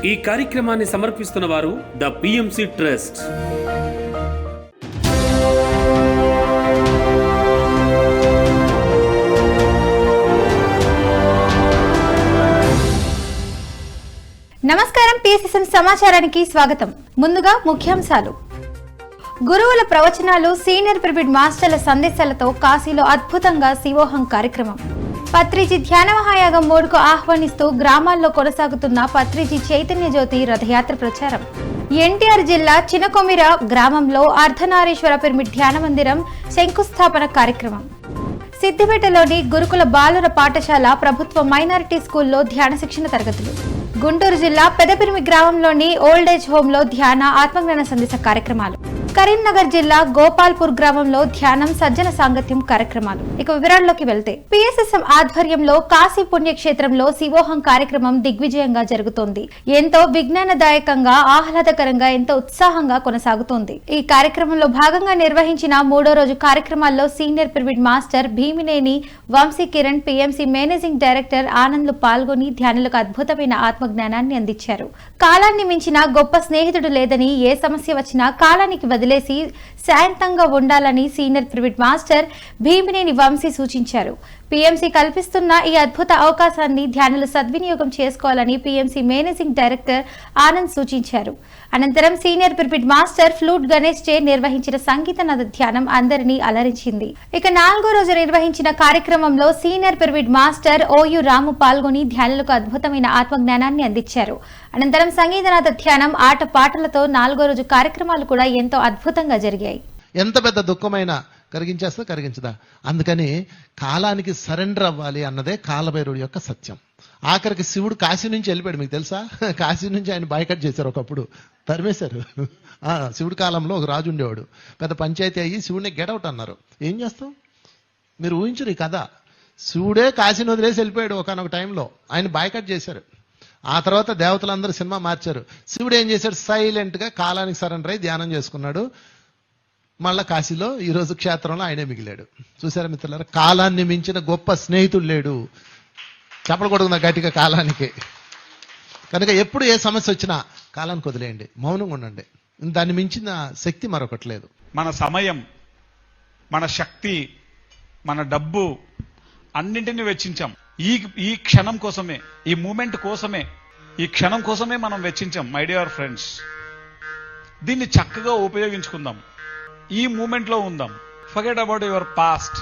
ఈ కార్యక్రమాన్ని సమర్పిస్తున్న వారు ద పిఎంసి ట్రస్ట్. నమస్కారం. పిఎస్ఎస్ఎం సమాచారానికి స్వాగతం. ముందుగా ముఖ్యాంశాలు. గురువుల ప్రవచనాలు, సీనియర్ పిరమిడ్ మాస్టర్ల సందేశాలతో కాశీలో అద్భుతంగా శివోహం కార్యక్రమం. పత్రిజీ ధ్యాన మహాయాగం 3కు ఆహ్వానిస్తూ గ్రామాల్లో కొనసాగుతున్న పత్రిజీ చైతన్య జ్యోతి రథయాత్ర ప్రచారం. ఎన్టీఆర్ జిల్లా చినకొమిర గ్రామంలో అర్ధనారీశ్వర పిరమిడ్ ధ్యాన మందిరం శంకుస్థాపన కార్యక్రమం. సిద్దిపేటలోని గురుకుల బాలుర పాఠశాల ప్రభుత్వ మైనారిటీ స్కూల్లో ధ్యాన శిక్షణ తరగతులు. గుంటూరు జిల్లా పెదపిరిమి గ్రామంలోని ఓల్డేజ్ హోంలో ధ్యాన ఆత్మజ్ఞాన సందేశ కార్యక్రమాలు. కరీంనగర్ జిల్లా గోపాల్పూర్ గ్రామంలో ధ్యానం సజ్జన సాంగత్యం కార్యక్రమాలు. ఇక వివరాల్లోకి వెళ్తే, పిఎస్ఎస్ఎం ఆధ్వర్యంలో కాశీ పుణ్యక్షేత్రంలో శివోహం కార్యక్రమం దిగ్విజయంగా జరుగుతోంది. ఎంతో విజ్ఞానదాయకంగా, ఆహ్లాదకరంగా, ఎంతో ఉత్సాహంగా కొనసాగుతోంది. ఈ కార్యక్రమంలో భాగంగా నిర్వహించిన 3వ రోజు కార్యక్రమాల్లో senior pyramid master Bhimineni Vamsi Kiran, PMC managing director ఆనంద్లు పాల్గొని ధ్యానులకు అద్భుతమైన ఆత్మజ్ఞానాన్ని అందించారు. కాలాన్ని మించిన గొప్ప స్నేహితుడు లేదని, ఏ సమస్య వచ్చినా కాలానికి వదిలేసి శాంతంగా ఉండాలని senior pyramid master Bhimineni Vamsi సూచించారు. పిఎంసి కల్పిస్తున్న ఈ అద్భుత అవకాశాన్ని ధ్యానులు సద్వినియోగం చేసుకోవాలని పిఎంసి మేనేజింగ్ డైరెక్టర్ ఆనంద్ సూచించారు. అనంతరం senior pyramid master flute Ganesh చే నిర్వహించిన సంగీతనాద ధ్యానం అందరినీ అలరించింది. ఇక 4వ రోజు నిర్వహించిన కార్యక్రమంలో సీనియర్ పిరమిడ్ మాస్టర్ ఓయు రాము పాల్గొని ధ్యానులకు అద్భుతమైన ఆత్మజ్ఞానాన్ని అందించారు. అనంతరం సంగీతనాద ధ్యానం, ఆట పాటలతో 4వ రోజు కార్యక్రమాలు కూడా ఎంతో అద్భుతంగా జరిగాయి. ఎంత పెద్ద దుఃఖమైనా కరిగించేస్తా, కరిగించదా? అందుకని కాలానికి సరెండర్ అవ్వాలి అన్నదే కాలభైరవుడి యొక్క సత్యం. ఆఖరికి శివుడు కాశీ నుంచి వెళ్ళిపోయాడు. మీకు తెలుసా? కాశీ నుంచి ఆయన బాయ్కట్ చేశారు, ఒకప్పుడు తరిమేశారు. శివుడి కాలంలో ఒక రాజు ఉండేవాడు, పెద్ద పంచాయతీ అయ్యి శివుడిని గెటౌట్ అన్నారు. ఏం చేస్తాం? మీరు ఊహించరు ఈ కథ. శివుడే కాశీని వదిలేసి వెళ్ళిపోయాడు ఒకనొక టైంలో, ఆయన బాయ్కట్ చేశారు. ఆ తర్వాత దేవతలందరూ సినిమా మార్చారు. శివుడు ఏం చేశాడు? సైలెంట్గా కాలానికి సరెండర్ అయ్యి ధ్యానం చేసుకున్నాడు. మళ్ళా కాశీలో ఈరోజు క్షేత్రంలో ఆయనే మిగిలాడు. చూసారా మిత్రులారా? కాలాన్ని మించిన గొప్ప స్నేహితుడు లేడు. చెప్పకూడదు గట్టిగా కాలానికి. కనుక ఎప్పుడు ఏ సమస్య వచ్చినా కాలానికి వదిలేయండి, మౌనంగా ఉండండి. దాన్ని మించిన శక్తి మరొకటి లేదు. మన సమయం, మన శక్తి, మన డబ్బు అన్నింటినీ వెచ్చించాం ఈ క్షణం కోసమే, ఈ మూమెంట్ కోసమే, ఈ క్షణం కోసమే మనం వెచ్చించాం. మై డియర్ ఫ్రెండ్స్, దీన్ని చక్కగా ఉపయోగించుకుందాం. ఈ మూమెంట్ లో ఉందాం. Forget about your past.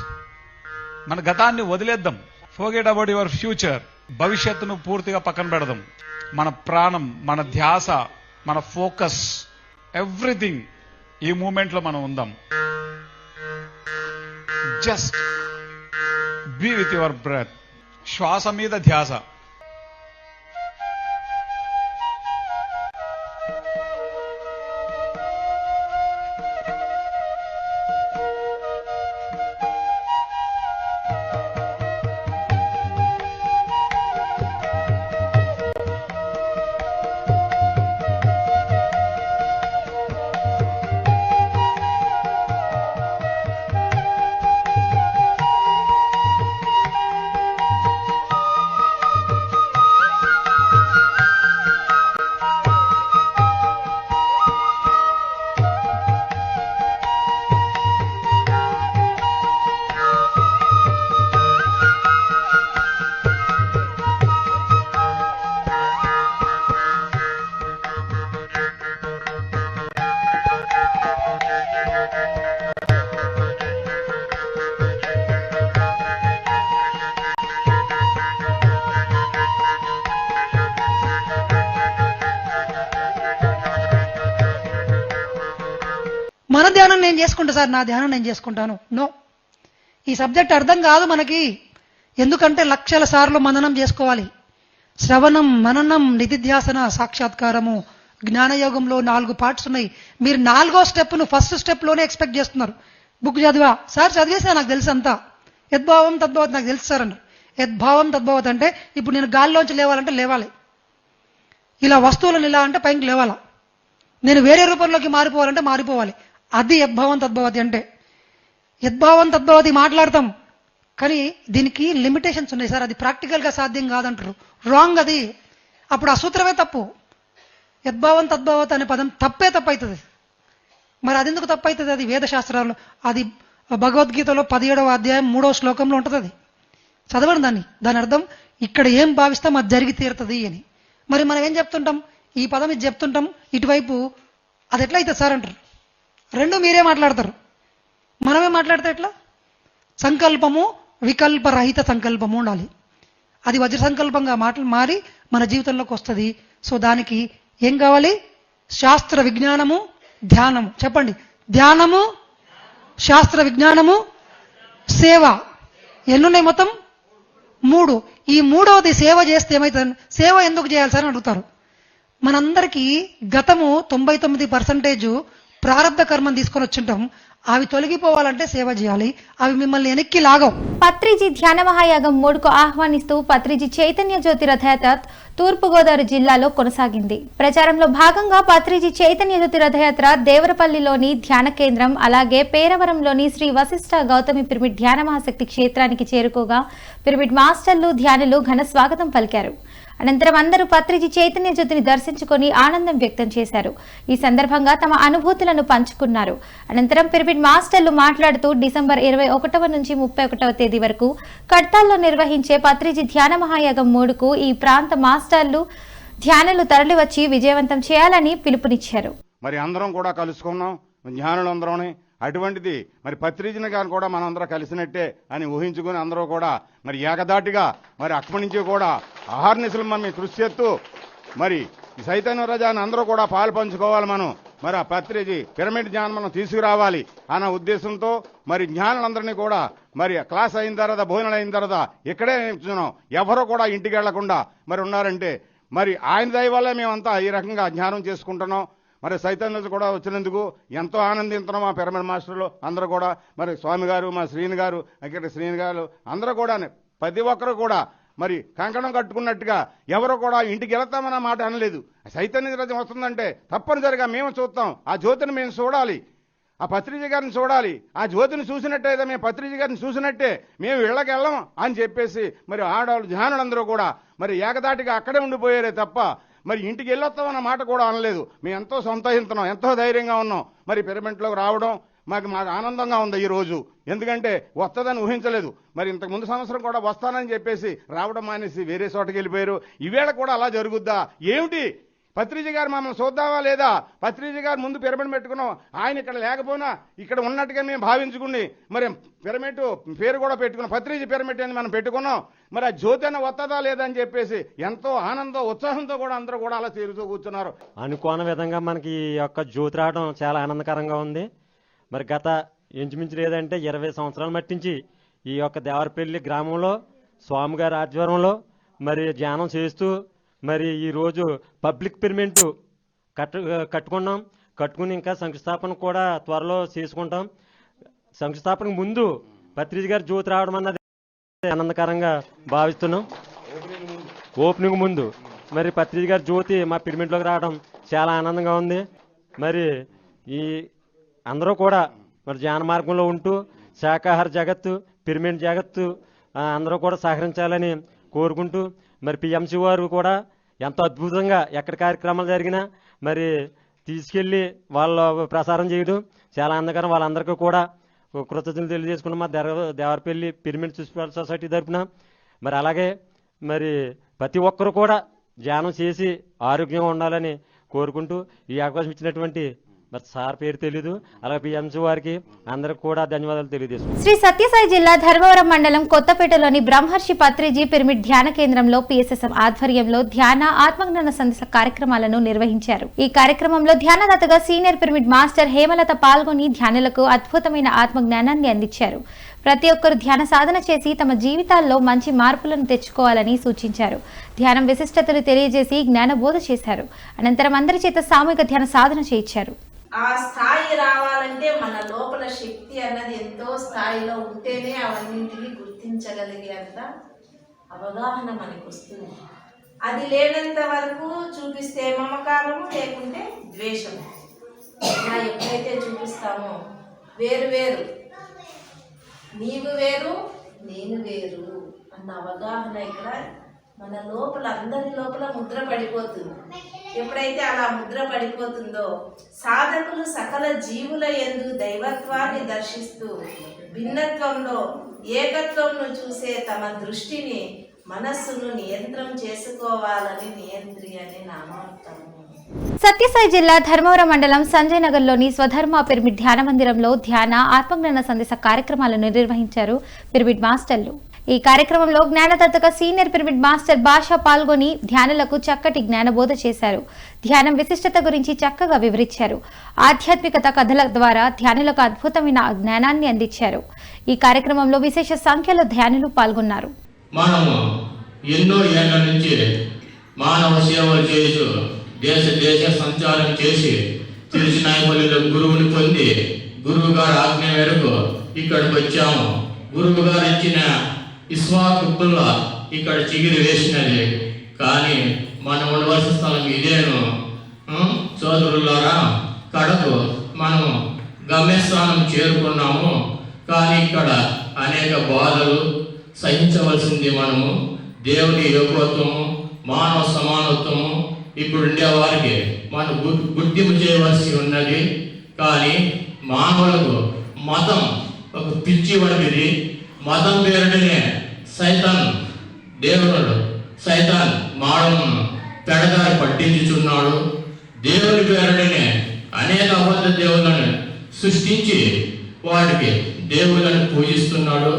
మన గతాన్ని వదిలేద్దాం. Forget about your future. భవిష్యత్తును పూర్తిగా పక్కన పెడదాం. మన ప్రాణం, మన ధ్యాస, మన ఫోకస్, ఎవ్రీథింగ్ ఈ మూమెంట్ లో మనం ఉందాం. Just be with your breath. శ్వాస మీద ధ్యాస. మన ధ్యానం నేను చేసుకుంటా సార్, నా ధ్యానం నేను చేసుకుంటాను. నో, ఈ సబ్జెక్ట్ అర్థం కాదు మనకి. ఎందుకంటే లక్షల సార్లు మననం చేసుకోవాలి. శ్రవణం, మననం, నిధిధ్యాసన, సాక్షాత్కారము, జ్ఞానయోగంలో 4 పార్ట్స్ ఉన్నాయి. మీరు 4వ స్టెప్ను ఫస్ట్ స్టెప్లోనే ఎక్స్పెక్ట్ చేస్తున్నారు. బుక్ చదివా సార్, చదివేసా, నాకు తెలుసు అంతా. యద్భావం తద్భవత్ నాకు తెలుసు సార్ అన్నారు. యద్భావం తద్భవత్ అంటే ఇప్పుడు నేను గాల్లోంచి లేవాలంటే లేవాలి, ఇలా వస్తువులను ఇలా అంటే పైకి లేవాలా, నేను వేరే రూపంలోకి మారిపోవాలంటే మారిపోవాలి. అది యద్భావం తద్భవతి అంటే. యద్భావం తద్భవతి మాట్లాడతాం, కానీ దీనికి లిమిటేషన్స్ ఉన్నాయి సార్. అది ప్రాక్టికల్గా సాధ్యం కాదంటారు. రాంగ్ అది. అప్పుడు ఆ సూత్రమే తప్పు. యద్భావం తద్భావత అనే పదం తప్పవుతుంది. మరి అది ఎందుకు తప్పవుతుంది? అది వేదశాస్త్రాల్లో, అది భగవద్గీతలో 17వ అధ్యాయం 3వ శ్లోకంలో ఉంటుంది. అది చదవండి. దాని అర్థం ఇక్కడ ఏం భావిస్తాం అది జరిగి తీరుతుంది అని. మరి మనం ఏం చెప్తుంటాం? ఈ పదం ఇది చెప్తుంటాం, ఇటువైపు అది ఎట్లా అవుతుంది సార్ అంటారు. రెండు మీరే మాట్లాడతారు, మనమే మాట్లాడితే ఎట్లా? సంకల్పము వికల్పరహిత సంకల్పము ఉండాలి. అది వజ్ర సంకల్పంగా మారి మన జీవితంలోకి వస్తుంది. సో దానికి ఏం కావాలి? శాస్త్ర విజ్ఞానము, ధ్యానము. చెప్పండి, ధ్యానము, శాస్త్ర విజ్ఞానము, సేవ. ఎన్నున్నాయి మొత్తం? 3. ఈ 3వది సేవ చేస్తే ఏమవుతుంది? సేవ ఎందుకు చేయాలి సార్ అని అడుగుతారు. మనందరికీ గతము 99% ప్రారంభ కర్మం తీసుకొని వచ్చింటాం. అవి తొలగిపోవాలంటే సేవ చేయాలి. అవి మిమ్మల్ని వెనక్కి లాగవు. పత్రిజీ ధ్యాన మహాయాగం 3కు ఆహ్వానిస్తూ పత్రిజీ చైతన్య జ్యోతి రథయాత్ర తూర్పుగోదావరి జిల్లాలో కొనసాగింది. ప్రచారంలో భాగంగా పత్రిజీ చైతన్య జ్యోతి రథయాత్ర దేవరపల్లిలోని ధ్యాన కేంద్రం, అలాగే పేరవరంలోని శ్రీ వశిష్ఠ గౌతమి పిరమిడ్ ధ్యాన మహాశక్తి క్షేత్రానికి చేరుకోగా పిరమిడ్ మాస్టర్లు, ధ్యానులు ఘన స్వాగతం పలికారు. అనంతరం అందరూ పత్రిజీ చైతన్య జ్యోతిని దర్శించుకొని ఆనందం వ్యక్తం చేశారు. ఈ సందర్భంగా తమ అనుభూతులను పంచుకున్నారు. అనంతరం పిరమిడ్ మాస్టర్లు మాట్లాడుతూ డిసెంబర్ 21వ నుంచి 31వ తేదీ వరకు కడ్తాల్లో నిర్వహించే పత్రిజీ ధ్యాన మహాయాగం 3కు ఈ ప్రాంత మాస్టర్లు, ధ్యానులు తరలివచ్చి విజయవంతం చేయాలని పిలుపునిచ్చారు. మరి అందరం కూడా కలుసుకున్నాం, ధ్యానులందరం. అటువంటిది మరి పత్రిజీని గారు కూడా మనందరం కలిసినట్టే అని ఊహించుకుని అందరూ కూడా మరి ఏకదాటిగా మరి అక్కడి నుంచి కూడా ఆహార్నిశలు మనం కృషి చేస్తూ మరి చైతన్య రజాన్ని అందరూ కూడా పాలు పంచుకోవాలి. మరి ఆ పత్రిజీ పిరమిడ్ జ్ఞానం మనం తీసుకురావాలి అన్న ఉద్దేశంతో మరి జ్ఞానులందరినీ కూడా మరి క్లాస్ అయిన తర్వాత, భోజనాలు అయిన తర్వాత ఇక్కడే చూస్తున్నాం. ఎవరో కూడా ఇంటికి వెళ్లకుండా మరి ఉన్నారంటే మరి ఆయన దయ వల్ల మేమంతా ఈ రకంగా జ్ఞానం చేసుకుంటున్నాం. మరి చైతన్యులు కూడా వచ్చినందుకు ఎంతో ఆనందిస్తున్నాం. మా పిరమిడ్ మాస్టర్లు అందరూ కూడా, మరి స్వామి గారు, మా శ్రీని గారు, ఇక్కడ శ్రీని గారు అందరూ కూడా, ప్రతి ఒక్కరు కూడా మరి కంకణం కట్టుకున్నట్టుగా ఎవరు కూడా ఇంటికి వెళతామన్న మాట అనలేదు. చైతన్య రథం వస్తుందంటే తప్పనిసరిగా మేము చూస్తాం, ఆ జ్యోతిని మేము చూడాలి, ఆ పత్రిజీ గారిని చూడాలి. ఆ జ్యోతిని చూసినట్టయితే మేము పత్రిజీ గారిని చూసినట్టే మేము ఇళ్ళకి వెళ్ళం అని చెప్పేసి మరి ఆడవాళ్ళు ధ్యానులందరూ కూడా మరి ఏకదాటిగా అక్కడే ఉండిపోయారే తప్ప మరి ఇంటికి వెళ్ళొస్తామన్న మాట కూడా అనలేదు. మేము ఎంతో సంతోషిస్తున్నాం, ఎంతో ధైర్యంగా ఉన్నాం. మరి పిరమిడ్లోకి రావడం మాకు ఆనందంగా ఉంది ఈ రోజు. ఎందుకంటే వస్తుందని ఊహించలేదు. మరి ఇంతకు ముందు సంవత్సరం కూడా వస్తానని చెప్పేసి రావడం మానేసి వేరే చోటకి వెళ్ళిపోయారు. ఈవేళ కూడా అలా జరుగుద్దా ఏమిటి? పత్రిజీ గారు మమ్మల్ని చూద్దామా లేదా? పత్రిజీ గారు ముందు పిరమిడ్ పెట్టుకున్నాం, ఆయన ఇక్కడ లేకపోయినా ఇక్కడ ఉన్నట్టుగా మేము భావించుకుని మరి పిరమిడ్ పేరు కూడా పెట్టుకున్నాం, పత్రిజీ పిరమిడ్ అని మనం పెట్టుకున్నాం. మరి ఆ జ్యోతి అన్న వస్తుందా లేదా అని చెప్పేసి ఎంతో ఆనందం, ఉత్సాహంతో కూడా అందరూ కూడా అలా చేరుతూ కూర్చున్నారు. అనుకోని విధంగా మనకి ఈ యొక్క జ్యోతి రావడం చాలా ఆనందకరంగా ఉంది. మరి గత ఇంచుమించు లేదంటే 20 సంవత్సరాల మట్టించి ఈ యొక్క దేవరపల్లి గ్రామంలో స్వామి గారి ఆధ్వర్యంలో మరి ధ్యానం చేస్తూ మరి ఈరోజు పబ్లిక్ పిరమిడ్ కట్టుకున్నాం. కట్టుకుని ఇంకా శంకుస్థాపన కూడా త్వరలో చేసుకుంటాం. శంకుస్థాపనకు ముందు పత్రిజీ గారి జ్యోతి రావడం అన్నది ఆనందకరంగా భావిస్తున్నాం. ఓపెనింగ్ ముందు మరి పత్రిజీ గారి జ్యోతి మా పిరమిడ్లోకి రావడం చాలా ఆనందంగా ఉంది. మరి ఈ అందరూ కూడా మరి ధ్యాన మార్గంలో ఉంటూ శాకాహార జగత్తు, పిరమిడ్ జగత్తు అందరూ కూడా సహకరించాలని కోరుకుంటూ మరి పిఎంసి వారు కూడా ఎంతో అద్భుతంగా ఎక్కడ కార్యక్రమాలు జరిగినా మరి తీసుకెళ్ళి వాళ్ళ ప్రసారం చేయడం చాలా ఆనందకరం. వాళ్ళందరికీ కూడా కృతజ్ఞతలు తెలియజేసుకున్నాం మా దేవరపల్లి పిరమిడ్ స్పిరిచువల్ సొసైటీ తరఫున. మరి అలాగే మరి ప్రతి ఒక్కరు కూడా ధ్యానం చేసి ఆరోగ్యంగా ఉండాలని కోరుకుంటూ ఈ అవకాశం ఇచ్చినటువంటి మరి సార్ పేరు తెలీదు, అలాగే పిఎంసి వారికి అందరికి కూడా ధన్యవాదాలు తెలియజేస్తున్నాం. శ్రీ సత్యసాయి జిల్లా ధర్మవరం మండలం కొత్తపేటలోని బ్రహ్మర్షి పత్రిజీ పిరమిడ్ ధ్యాన కేంద్రంలో పిఎస్ఎస్ఎం ఆధ్వర్యంలో ధ్యాన ఆత్మజ్ఞాన సందేశ కార్యక్రమాలను నిర్వహించారు. ఈ కార్యక్రమంలో ధ్యానదాతగా సీనియర్ పిరమిడ్ మాస్టర్ హేమలత పాల్గొని ధ్యానులకు అద్భుతమైన ఆత్మజ్ఞానాన్ని అందించారు. ప్రతి ఒక్కరూ ధ్యాన సాధన చేసి తమ జీవితాల్లో మంచి మార్పులను తెచ్చుకోవాలని సూచించారు. ధ్యానం విశిష్టతను తెలియజేసి జ్ఞానబోధ చేశారు. అనంతరం అందరి చేత సామూహిక ధ్యాన సాధన చేయించారు. ఆ స్థాయి రావాలంటే మన లోపల శక్తి అన్నది ఎంతో స్థాయిలో ఉంటేనే అవన్నింటినీ గుర్తించగలిగేంత అవగాహన మనకు వస్తుంది. అది లేనంత వరకు చూపిస్తే మమకారము, లేకుంటే ద్వేషము. ఇలా ఎప్పుడైతే చూపిస్తామో వేరు వేరు, నీవు వేరు నేను వేరు అన్న అవగాహన ఇక్కడ మన లోపల అందరి లోపల ముద్ర పడిపోతుంది. ఎప్పుడైతే అలా ముద్ర పడిపోతుందో సాధకులు సకల జీవుల యందు దైవత్వాన్ని దర్శిస్తూ భిన్నత్వంలో ఏకత్వంను చూసే తమ దృష్టిని మనస్సును నియంత్రం చేసుకోవాలని నియంత్రి అని నామార్థం. సత్యసాయి జిల్లా ధర్మవరం మండలం సంజయ్ నగర్లోని స్వధర్మ పిరమిడ్ ధ్యాన మందిరంలో ధ్యాన ఆత్మజ్ఞాన సందేశ కార్యక్రమాలను నిర్వహించారు పిరమిడ్ మాస్టర్లు. ఈ కార్యక్రమంలో జ్ఞానదత్తక సీనియర్ పిరమిడ్ మాస్టర్ భాష పాల్గొని ధ్యానులకు చక్కటి జ్ఞానబోధ చేశారు. ధ్యానం విశిష్టత గురించి చక్కగా వివరించారు. ఆధ్యాత్మికత కథల ద్వారా ధ్యానులకు అద్భుతమైన జ్ఞానాన్ని అందించారు. ఈ కార్యక్రమంలో విశేష సంఖ్యలో ధ్యానులు పాల్గొన్నారు. మనము ఎన్నో ఏళ్ల నుంచి మానవ సేవలు చేస్తూ దేశ సంచారం చేసి తిరుచినాయపల్లిలో గురువుని పొంది గురువు గారి ఆజ్ఞ మేరకు ఇక్కడికి వచ్చాము. గురువు గారు ఇచ్చిన ఇస్వాకుల్లో ఇక్కడ చిగిరి వేసినది. కానీ మనం ఉండవలసిన స్థలం ఇదేను. సోదరులారా, కడకు మనము గమ్యస్థానం చేరుకున్నాము. కానీ ఇక్కడ అనేక బాధలు సహించవలసింది. మనము దేవుని యోగత్వము, మానవ సమానత్వము ఇప్పుడు ఉండే వారికి మనం గుర్తింపు చేయవలసి ఉన్నది. కానీ మానవులకు మతం ఒక పిచ్చి వంటిది. మతం పేరునే సైతాన్ దేవుడు సైతాన్ మానవును పెడదారి పట్టించుచున్నాడు. దేవుని పేరునే అనేక అబద్ధ దేవులను సృష్టించి వాటికి దేవుళ్ళని పూజిస్తున్నాడు.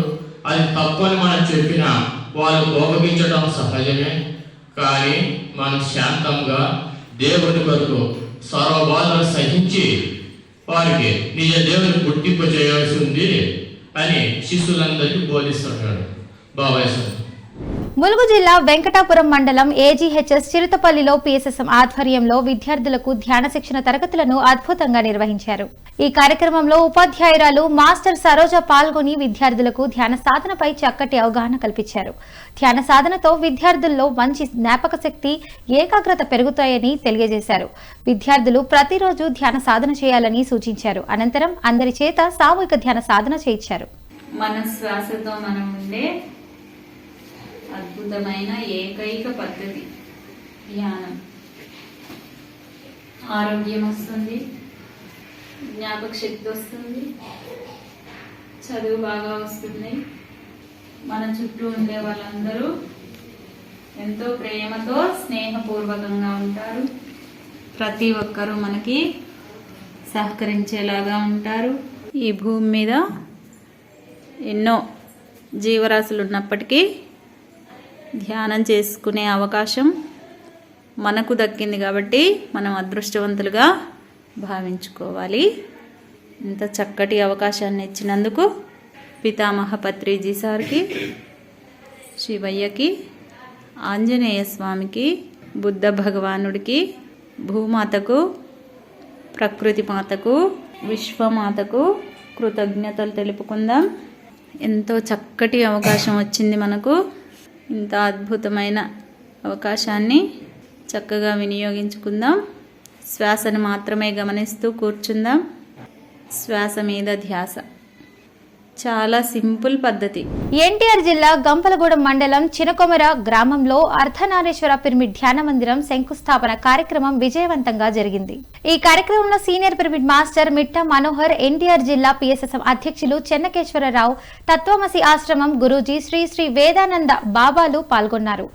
అది తప్పని మనం చెప్పినా వాళ్ళు కోపగించడం సహజమే. కానీ మనం శాంతంగా దేవుని కొరకు సర్వబాధలు సహించి వారికి నిజ దేవుని గుర్తింపు చేయాల్సి ఉంది అని శిష్యులందరికీ బోధిస్తున్నాడు బాబాయ్ సార్. ములుగు జిల్లా వెంకటాపురం మండలం ఏజీహెచ్ఎస్ చిరుతపల్లిలో పిఎస్ఎస్ఎం ఆధ్వర్యంలో విద్యార్థులకు ధ్యాన శిక్షణ తరగతులను అద్భుతంగా నిర్వహించారు. ఈ కార్యక్రమంలో ఉపాధ్యాయురాలు మాస్టర్ సరోజ పాల్గొని విద్యార్థులకు ధ్యాన సాధనపై చక్కటి అవగాహన కల్పించారు. ధ్యాన సాధనతో విద్యార్థుల్లో మంచి జ్ఞాపక శక్తి, ఏకాగ్రత పెరుగుతాయని తెలియజేశారు. విద్యార్థులు ప్రతిరోజు ధ్యాన సాధన చేయాలని సూచించారు. అనంతరం అందరి చేత సామూహిక ధ్యాన సాధన చేయించారు. మన శ్వాసతో మనం ఉండే అద్భుతమైన ఏకైక పద్ధతి ధ్యానం. ఆరోగ్యం వస్తుంది, జ్ఞాపక శక్తి వస్తుంది, చదువు బాగా వస్తుంది. మన చుట్టూ ఉండే వాళ్ళందరూ ఎంతో ప్రేమతో స్నేహపూర్వకంగా ఉంటారు. ప్రతి ఒక్కరూ మనకి సహకరించేలాగా ఉంటారు. ఈ భూమి మీద ఎన్నో జీవరాశులు ఉన్నప్పటికీ ధ్యానం చేసుకునే అవకాశం మనకు దక్కింది కాబట్టి మనం అదృష్టవంతులుగా భావించుకోవాలి. ఇంత చక్కటి అవకాశాన్ని ఇచ్చినందుకు పితామహ పత్రిజీ సార్కి, శివయ్యకి, ఆంజనేయ స్వామికి, బుద్ధ భగవానుడికి, భూమాతకు, ప్రకృతి మాతకు, విశ్వమాతకు కృతజ్ఞతలు తెలుపుకుందాం. ఎంతో చక్కటి అవకాశం వచ్చింది మనకు. ఇంత అద్భుతమైన అవకాశాన్ని చక్కగా వినియోగించుకుందాం. శ్వాసను మాత్రమే గమనిస్తూ కూర్చుందాం. శ్వాస మీద ధ్యాస. చాలా సింపుల్ పద్ధతి. ఎన్టీఆర్ జిల్లా గంపలగూడెం మండలం చినకొమర గ్రామంలో అర్ధనారీశ్వర పిరమిడ్ ధ్యాన మందిరం శంకుస్థాపన కార్యక్రమం విజయవంతంగా జరిగింది. ఈ కార్యక్రమంలో సీనియర్ పిరమిడ్ మాస్టర్ మిట్ట మనోహర్, ఎన్టీఆర్ జిల్లా పిఎస్ఎస్ఎం అధ్యక్షులు చెన్నకేశ్వరరావు, తత్వమసి ఆశ్రమం గురూజీ శ్రీ శ్రీ వేదానంద బాబాలు పాల్గొన్నారు.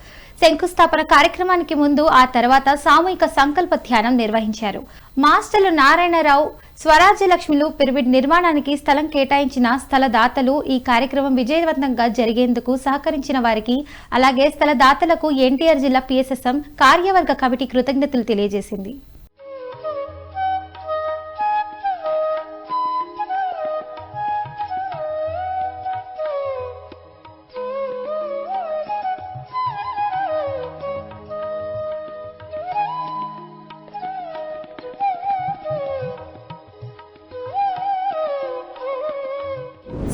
శంకుస్థాపన కార్యక్రమానికి ముందు ఆ తర్వాత సామూహిక సంకల్ప ధ్యానం నిర్వహించారు. మాస్టర్లు నారాయణరావు, స్వరాజ్యలక్ష్మిలు పిరమిడ్ నిర్మాణానికి స్థలం కేటాయించిన స్థలదాతలు, ఈ కార్యక్రమం విజయవంతంగా జరిగేందుకు సహకరించిన వారికి, అలాగే స్థలదాతలకు ఎన్టీఆర్ జిల్లా పిఎస్ఎస్ఎం కార్యవర్గ కమిటీ కృతజ్ఞతలు తెలియజేసింది.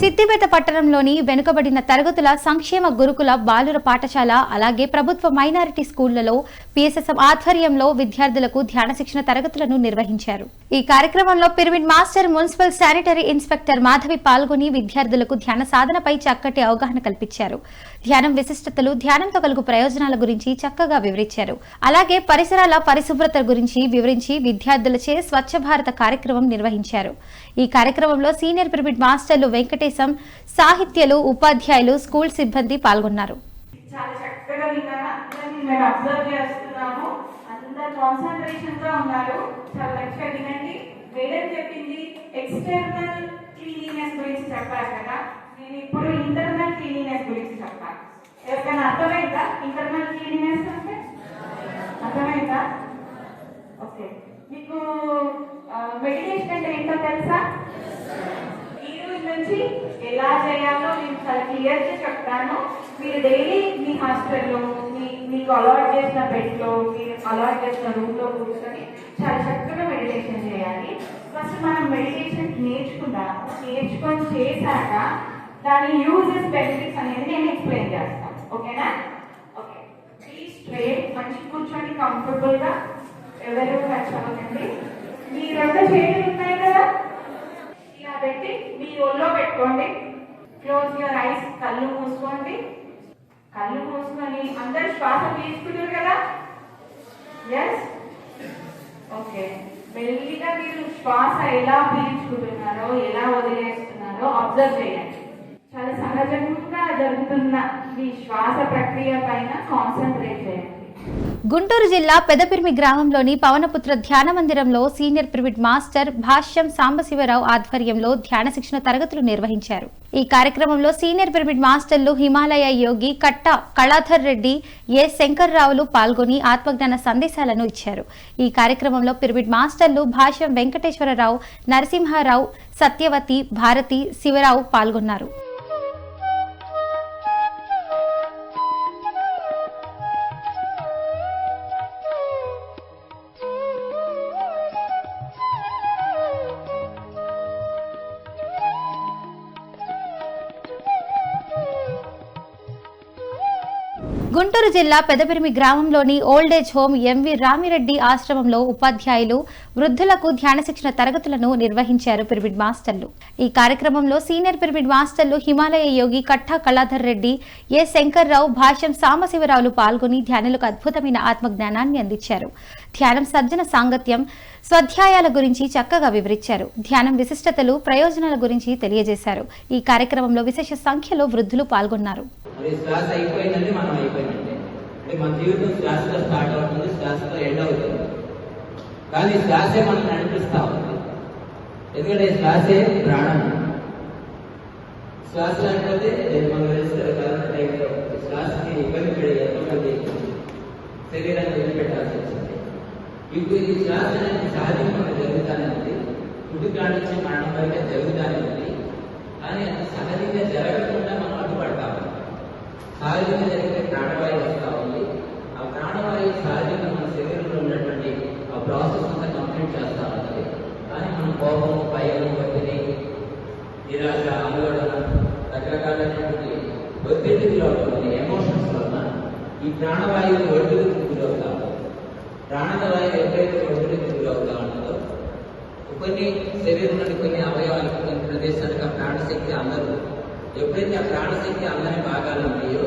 సిద్దిపేట పట్టణంలోని వెనుకబడిన తరగతుల సంక్షేమ గురుకుల బాలుర పాఠశాల, అలాగే ప్రభుత్వ మైనారిటీ స్కూళ్లలో పిఎస్ఎస్ఎం ఆధ్వర్యంలో విద్యార్థులకు ధ్యాన శిక్షణ తరగతులను నిర్వహించారు. ఈ కార్యక్రమంలో pyramid master, municipal sanitary inspector Madhavi పాల్గొని విద్యార్థులకు ధ్యాన సాధనపై చక్కటి అవగాహన కల్పించారు. ధ్యానం విశిష్టతలు, ధ్యానంతో కలుగు ప్రయోజనాల గురించి చక్కగా వివరించారు. అలాగే పరిసరాల పరిశుభ్రత గురించి వివరించి విద్యార్థులచే స్వచ్ఛ భారత కార్యక్రమం నిర్వహించారు. ఈ కార్యక్రమంలో సీనియర్ పిరమిడ్ మాస్టర్లు వెంకటేశం, సాహిత్యులు, ఉపాధ్యాయులు, స్కూల్ సిబ్బంది పాల్గొన్నారు. చాలా చక్కగా విన్నాను. అందరినీ మేము అబ్జర్వ్ చేస్తున్నాము. అందరు కాన్సన్ట్రేషన్ గా ఉన్నారు. చాలా చక్కగా వినండి. మేడం చెప్పింది ఎక్స్టర్నల్ క్లీనినెస్ గురించి చెప్పారు కదా, నేను ఇప్పుడు ఇంటర్నల్ క్లీనినెస్ గురించి చెప్పాను. ఎవరికైనా అర్థమైందా ఇంటర్నల్ క్లీనినెస్ అంటే? అర్థమైందా? ఓకే. మీకు మెడిటేషన్ అంటే ఏంటో తెలుసా? ఈ రోజు నుంచి ఎలా చేయాలో నేను చాలా క్లియర్గా చెప్తాను. మీరు డైలీ మీ హాస్టల్లో మీకు అలాట్ చేసిన బెడ్లో, మీరు అలాట్ చేసిన రూమ్లో కూర్చొని చాలా చక్కగా మెడిటేషన్ చేయాలి. ఫస్ట్ మనం మెడిటేషన్ నేర్చుకుందాము. నేర్చుకొని చేశాక దాని యూజెస్, బెనిఫిట్స్ అనేది నేను ఎక్స్ప్లెయిన్ చేస్తాను. ఓకేనా? ఓకే. ప్లీజ్ స్ట్రేట్, మంచి కూర్చొని కంఫర్టబుల్గా, ఎవరు చదవకండి. మీ రెండు చేతులు ఉన్నాయి కదా, ఇలా పెట్టి మీ ఒళ్ళో పెట్టుకోండి. క్లోజ్ యువర్ ఐస్, కళ్ళు మూసుకోండి. కళ్ళు మూసుకొని అందరు శ్వాస పీల్చుకుంటారు కదా. Yes, okay. మెల్లిగా మీరు శ్వాస ఎలా పీల్చుకుంటున్నారో, ఎలా వదిలేస్తున్నారో అబ్జర్వ్ చేయండి. చాలా సహజంగా జరుగుతున్న ఈ శ్వాస ప్రక్రియ పైన కాన్సన్ట్రేట్ చేయండి. గుంటూరు జిల్లా పెదపిర్మి గ్రామంలోని పవనపుత్ర ధ్యాన మందిరంలో సీనియర్ పిరమిడ్ మాస్టర్ భాష్యం సాంబశివరావు ఆధ్వర్యంలో ధ్యాన శిక్షణ తరగతులు నిర్వహించారు. ఈ కార్యక్రమంలో సీనియర్ పిరమిడ్ మాస్టర్లు హిమాలయ యోగి కట్ట కళాధర్ రెడ్డి, ఏ శంకర్రావులు పాల్గొని ఆత్మజ్ఞాన సందేశాలను ఇచ్చారు. ఈ కార్యక్రమంలో పిరమిడ్ మాస్టర్లు భాష్యం వెంకటేశ్వరరావు, నరసింహారావు, సత్యవతి, భారతి, శివరావు పాల్గొన్నారు. గుంటూరు జిల్లా పెదపిరిమి గ్రామంలోని ఓల్డేజ్ హోమ్ ఎంవి రామిరెడ్డి ఆశ్రమంలో ఉపాధ్యాయులు వృద్ధులకు ధ్యాన శిక్షణ తరగతులను నిర్వహించారు పిరమిడ్ మాస్టర్లు. ఈ కార్యక్రమంలో సీనియర్ పిరమిడ్ మాస్టర్లు హిమాలయ యోగి కట్టా కళాధర్ రెడ్డి, ఏ శంకర్రావు, భాష్యం సాంబశివరావులు పాల్గొని ధ్యానులకు అద్భుతమైన ఆత్మజ్ఞానాన్ని అందించారు. ధ్యానం సజ్జన సాంగత్యం, స్వాధ్యాయాల గురించి చక్కగా వివరించారు. ధ్యానం విశిష్టతలు, ప్రయోజనాల గురించి తెలియజేశారు. ఈ కార్యక్రమంలో విశేష సంఖ్యలో వృద్ధులు పాల్గొన్నారు. శ్వాస అయిపోయిందంటే మనం అయిపోయిందంటే, అంటే మన జీవితం శ్వాసతో స్టార్ట్ అవుతుంది, శ్వాసతో ఎండ్ అవుతుంది. కానీ శ్వాసే మనం నడిపిస్తా ఉంది. ఎందుకంటే శ్వాసే ప్రాణం. శ్వాస లేకపోతే మనం తెలుస్తారు కరోనా టైంలో శ్వాసకి ఇబ్బంది పడే ఎంతోమంది శరీరాన్ని వదిలిపెట్టాల్సి వచ్చింది. ఇప్పుడు ఈ శ్వాస అనేది సహజంగా జరుగుతానే ఉంది, పుట్టుక నుంచి మరణం వరకే జరుగుతానే ఉంది. కానీ అది సహజంగా జరగకుండా మనం అడ్డుపడతాము. సహజంగా జరిగితే ప్రాణవాయువు వస్తూ ఉంది. ఆ ప్రాణవాయువు సహజంగా మన శరీరంలో ఉన్నటువంటి ఆ ప్రాసెస్ అంతా కంప్లీట్ చేస్తూ ఉంటుంది. కానీ మన కోపం, భయం, ఒత్తిడి, నిరాశ, ఆందోళన, రకరకాలైనటువంటి ఒత్తిడికి గురవుతుంది. ఎమోషన్స్ వలన ఈ ప్రాణవాయువు ఒత్తిడికి గురవుతా ఉంటుంది. ప్రాణవాయువు ఎప్పుడైతే ఒత్తిడికి గురవుతా ఉంటుందో కొన్ని శరీరంలోని కొన్ని అవయవాలకు, కొన్ని ప్రదేశానికి ఆ ప్రాణశక్తి అందరూ, ఎప్పుడైతే ఆ ప్రాణశక్తి అందరి భాగాలు ఉన్నాయో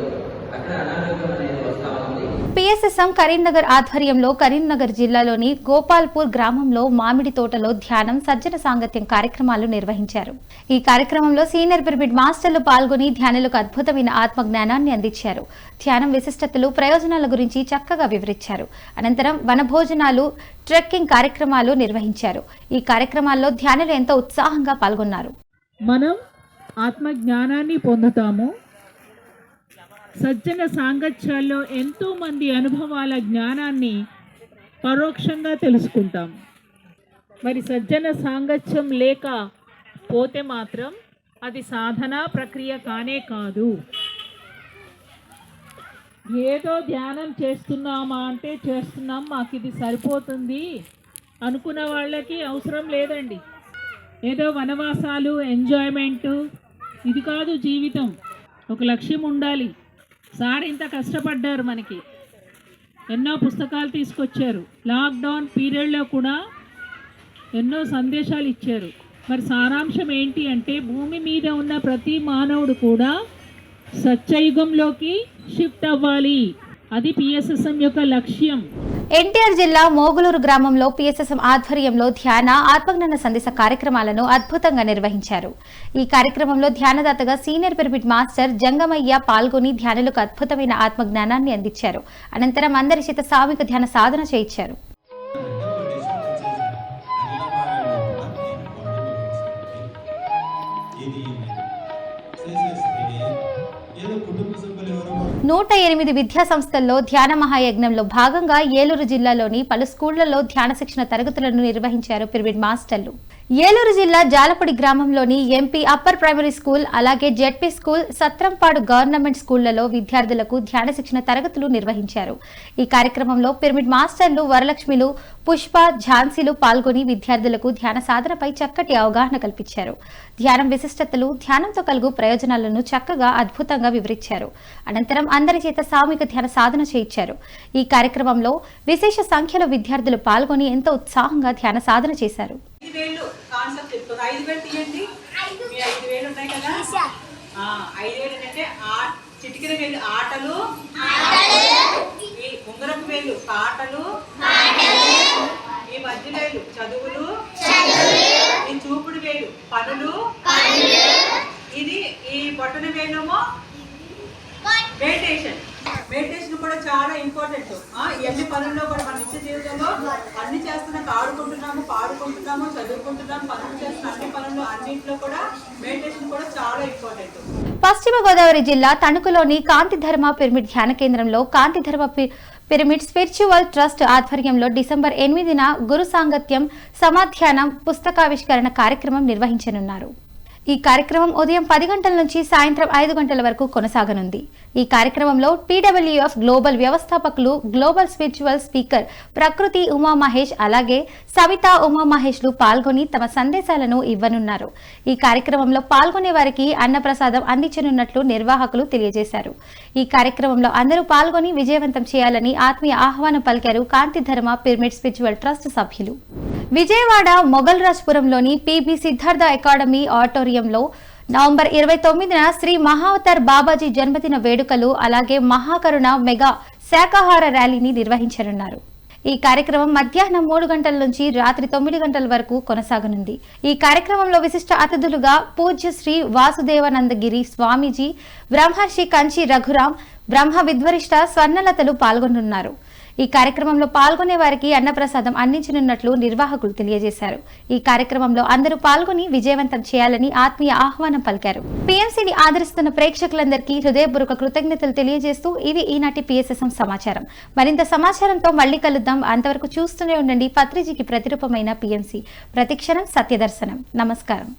అక్కడ అనారోగ్యం అనేది వస్తా ఉంది. పిఎస్ఎస్ఎం కరీంనగర్ ఆధ్వర్యంలో కరీంనగర్ జిల్లాలోని గోపాల్పూర్ గ్రామంలో మామిడి తోటలో ధ్యానం, సజ్జన సాంగత్యం కార్యక్రమాలు నిర్వహించారు. ఈ కార్యక్రమంలో సీనియర్ పిరమిడ్ మాస్టర్లు పాల్గొని ధ్యానులకు అద్భుతమైన ఆత్మజ్ఞానాన్ని అందించారు. ధ్యానం విశిష్టతలు, ప్రయోజనాల గురించి చక్కగా వివరించారు. అనంతరం వనభోజనాలు, ట్రెక్కింగ్ కార్యక్రమాలు నిర్వహించారు. ఈ కార్యక్రమాల్లో ధ్యానులు ఎంతో ఉత్సాహంగా పాల్గొన్నారు. మనం ఆత్మజ్ఞానాన్ని పొందుతాము. సజ్జన సాంగత్యాల్లో ఎంతో మంది అనుభవాల జ్ఞానాన్ని పరోక్షంగా తెలుసుకుంటాం. మరి సజ్జన సాంగత్యం లేక పోతే మాత్రం అది సాధనా ప్రక్రియ కానే కాదు. ఏదో ధ్యానం చేస్తున్నామా అంటే చేస్తున్నాం, మాకు ఇది సరిపోతుంది అనుకున్న వాళ్ళకి అవసరం లేదండి. ఏదో వనవాసాలు, ఎంజాయ్మెంటు, ఇది కాదు జీవితం. ఒక లక్ష్యం ఉండాలి. సార్ ఇంత కష్టపడ్డారు, మనకి ఎన్నో పుస్తకాలు తీసుకొచ్చారు. లాక్డౌన్ పీరియడ్లో కూడా ఎన్నో సందేశాలు ఇచ్చారు. మరి సారాంశం ఏంటి అంటే భూమి మీద ఉన్న ప్రతి మానవుడు కూడా సత్యయుగంలోకి షిఫ్ట్ అవ్వాలి. అది పిఎస్ఎస్ఎం యొక్క లక్ష్యం. ఎన్టీఆర్ జిల్లా మోగులూరు గ్రామంలో పిఎస్ఎస్ఎం ఆధ్వర్యంలో ధ్యాన ఆత్మజ్ఞాన సందేశ కార్యక్రమాలను అద్భుతంగా నిర్వహించారు. ఈ కార్యక్రమంలో ధ్యానదాతగా సీనియర్ పిరమిడ్ మాస్టర్ జంగమయ్య పాల్గొని ధ్యానులకు అద్భుతమైన ఆత్మజ్ఞానాన్ని అందించారు. అనంతరం అందరి చేత సామూహిక ధ్యాన సాధన చేయించారు. నూట 8 విద్యా సంస్థల్లో ధ్యాన మహాయజ్ఞంలో భాగంగా ఏలూరు జిల్లాలోని పలు స్కూళ్లలో ధ్యాన శిక్షణ తరగతులను నిర్వహించారు పిరమిడ్ మాస్టర్లు. ఏలూరు జిల్లా జాలపొడి గ్రామంలోని ఎంపీ అప్పర్ ప్రైమరీ స్కూల్, అలాగే జెడ్పీ స్కూల్, సత్రంపాడు గవర్నమెంట్ స్కూళ్లలో విద్యార్థులకు ధ్యాన శిక్షణ తరగతులు నిర్వహించారు. ఈ కార్యక్రమంలో పిరమిడ్ మాస్టర్లు వరలక్ష్మిలు, పుష్ప, ఝాన్సీలు పాల్గొని విద్యార్థులకు ధ్యాన సాధనపై చక్కటి అవగాహన కల్పించారు. ధ్యానం విశిష్టతలు, ధ్యానంతో కలుగు ప్రయోజనాలను చక్కగా అద్భుతంగా వివరించారు. అనంతరం అందరి చేత సామూహిక ధ్యాన సాధన చేయించారు. ఈ కార్యక్రమంలో విశేష సంఖ్యలో విద్యార్థులు పాల్గొని ఎంతో ఉత్సాహంగా ధ్యాన సాధన చేశారు. 5 వేలు కాన్సెప్ట్ చెప్తాను. 5 వేలు తీయండి. మీ 5 వేలు ఉన్నాయి కదా, 5 వేలు అంటే చిటికిన వేలు ఆటలు, ఈ ఉంగరపు వేలు పాటలు, ఈ మధ్య వేలు చదువులు, ఈ చూపుడు వేలు పనులు, ఇది ఈ బొట్టన వేలేమో మెడిటేషన్. మెడిటేషన్ కూడా చాలా ఇంపార్టెంట్. ఇవన్నీ పనుల్లో కూడా మన నిత్య జీవితంలో అన్ని చేస్తున్నాం, ఆడుకుంటున్నాము, పాడుకుంటున్నాము, చదువుకుంటున్నాము, పనులు చేస్తున్న అన్ని పనుల్లో అన్నింటిలో కూడా మెడిటేషన్ కూడా చాలా ఇంపార్టెంట్. పశ్చిమ గోదావరి జిల్లా తణుకులోని కాంతిధర్మ పిరమిడ్ ధ్యాన కేంద్రంలో కాంతిధర్మ పిరమిడ్ స్పిరిచువల్ ట్రస్ట్ ఆధ్వర్యంలో డిసెంబర్ 8న గురు సాంగత్యం సమాధ్యానం పుస్తకావిష్కరణ కార్యక్రమం నిర్వహించనున్నారు. ఈ కార్యక్రమం ఉదయం 10 గంటల నుంచి సాయంత్రం 5 గంటల వరకు కొనసాగనుంది. ఈ కార్యక్రమంలో PWF గ్లోబల్ వ్యవస్థాపకులు, గ్లోబల్ స్పిరిచువల్ స్పీకర్ ప్రకృతి ఉమామహేష్, అలాగే సవితా ఉమామహేష్లు పాల్గొని తమ సందేశాలను ఇవ్వనున్నారు. ఈ కార్యక్రమంలో పాల్గొనే వారికి అన్నప్రసాదం అందించనున్నట్లు నిర్వాహకులు తెలియజేశారు. ఈ కార్యక్రమంలో అందరూ పాల్గొని విజయవంతం చేయాలని ఆత్మీయ ఆహ్వానం పలికారు కాంతిధర్మ పిరమిడ్ స్పిరిచువల్ ట్రస్ట్ సభ్యులు. విజయవాడ మొగల్రాజ్పురంలోని PB సిద్ధార్థ అకాడమీ ఆడిటోరియంలో నవంబర్ 29న శ్రీ మహావతార్ బాబాజీ జన్మదిన వేడుకలు, అలాగే మహాకరుణ మెగా శాకాహార ర్యాలీని నిర్వహించనున్నారు. ఈ కార్యక్రమం మధ్యాహ్నం 3 గంటల నుంచి రాత్రి 9 గంటల వరకు కొనసాగనుంది. ఈ కార్యక్రమంలో విశిష్ట అతిథులుగా పూజ్య శ్రీ వాసుదేవానందగిరి స్వామీజీ, బ్రహ్మర్షి కంచి రఘురాం, బ్రహ్మ విద్వరిష్ట స్వర్ణలతలు పాల్గొనున్నారు. ఈ కార్యక్రమంలో పాల్గొనే వారికి అన్నప్రసాదం అందించనున్నట్లు నిర్వాహకులు తెలియజేశారు. ఈ కార్యక్రమంలో అందరూ పాల్గొని విజయవంతం చేయాలని ఆత్మీయ ఆహ్వానం పలికారు. PMCని ఆదరిస్తున్న ప్రేక్షకులందరికీ హృదయపూర్వక కృతజ్ఞతలు తెలియజేస్తూ ఇవి ఈనాటి PSSM సమాచారం. మరింత సమాచారంతో మళ్లీ కలుద్దాం. అంతవరకు చూస్తూనే ఉండండి పత్రిజీకి ప్రతిరూపమైన PMC, ప్రతిక్షణం సత్యదర్శనం. నమస్కారం.